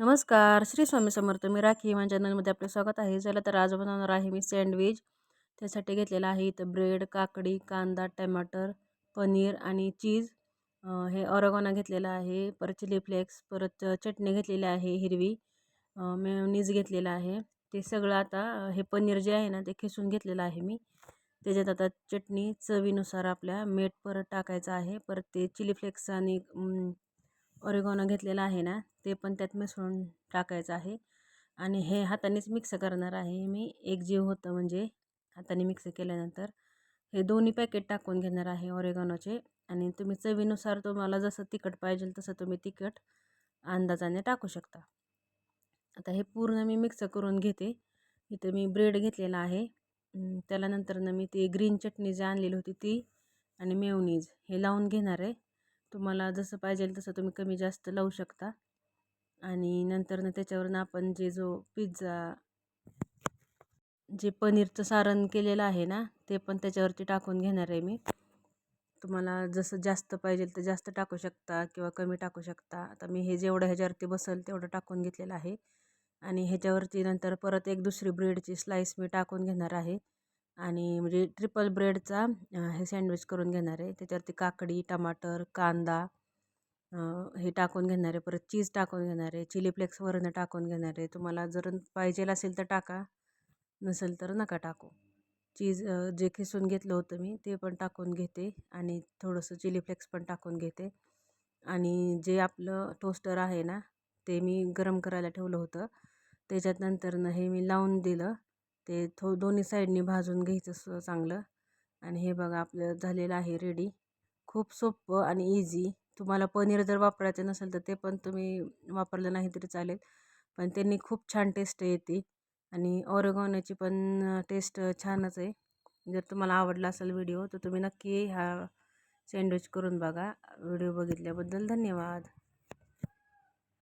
नमस्कार, श्री स्वामी समर्थ. मी राखी माझ्या चॅनलमध्ये आपले स्वागत आहे. चला तर आज बनवणार आहे मी सँडविच. त्यासाठी घेतलेला आहे इथं ब्रेड, काकडी, कांदा, टमाटर, पनीर आणि चीज. हे ऑरेगॅनो घेतलेला आहे, परत चिली फ्लेक्स, परत चटणी घेतलेली आहे हिरवी, मेयोनीज घेतलेला आहे. ते सगळं आता हे पनीर जे आहे ना ते खिसून घेतलेलं आहे मी. त्याच्यात आता चटणी चवीनुसार आपल्या मीठ परत टाकायचं आहे. परत ते चिली फ्लेक्स आणि ऑरेगॅनो घेतलेला आहे ना ते पण त्यात मिसळून टाकायचं आहे आणि हे हातानेच मिक्स करणार आहे मी. एकजीव होतं म्हणजे हाताने मिक्स केल्यानंतर हे दोन्ही पॅकेट टाकून घेणार आहे ऑरेगॅनोचे. आणि तुम्ही चवीनुसार तुम्हाला जसं तिखट पाहिजे तसं तुम्ही तिखट अंदाजाने टाकू शकता. आता हे पूर्ण मी मिक्स करून घेते. इथं मी ब्रेड घेतलेला आहे. त्याला नंतरनं मी ती ग्रीन चटणी जी आणलेली होती ती आणि मेयोनीज हे लावून घेणार आहे. तुम्हाला जसं पाहिजे तसं तुम्ही कमी जास्त लावू शकता. आणि नंतरनं त्याच्यावरनं आपण जे पनीरचं सारण केलेलं आहे ना ते पण त्याच्यावरती टाकून घेणार आहे मी. तुम्हाला जसं जास्त पाहिजे तर जास्त टाकू शकता किंवा कमी टाकू शकता. आता मी हे जेवढं ह्याच्यावरती बसेल तेवढं टाकून घेतलेलं आहे. आणि ह्याच्यावरती नंतर परत एक दुसरी ब्रेडची स्लाईस मी टाकून घेणार आहे. आणि म्हणजे ट्रिपल ब्रेडचा हे सँडविच करून घेणार आहे. त्याच्यावरती काकडी, टमाटर, कांदा हे टाकून घेणार आहे. परत चीज टाकून घेणार आहे. चिली फ्लेक्स वरून टाकून घेणार आहे. तुम्हाला जर पाहिजे असेल तर टाका, नसेल तर नका टाकू. चीज जे खिसून घेतलं होतं मी ते पण टाकून घेते आणि थोडंसं चिली फ्लेक्स पण टाकून घेते. आणि जे आपलं टोस्टर आहे ना ते मी गरम करायला ठेवलं होतं. त्याच्यात नंतरनं हे मी लावून दिलं. ते दोन्ही साईडनी भाजून घ्यायचं चांगलं. आणि हे बघा आपलं झालेलं आहे रेडी. खूप सोपं आणि इझी. तुम्हाला पनीर जर वापरायचं नसेल तर ते पण तुम्ही वापरलं नाही तरी चालेल, पण त्यांनी खूप छान टेस्ट येते. आणि ऑरेगॅनोची पण टेस्ट छानच आहे. जर तुम्हाला आवडला असेल व्हिडिओ तर तुम्ही नक्की हा सँडविच करून बघा. व्हिडिओ बघितल्याबद्दल धन्यवाद.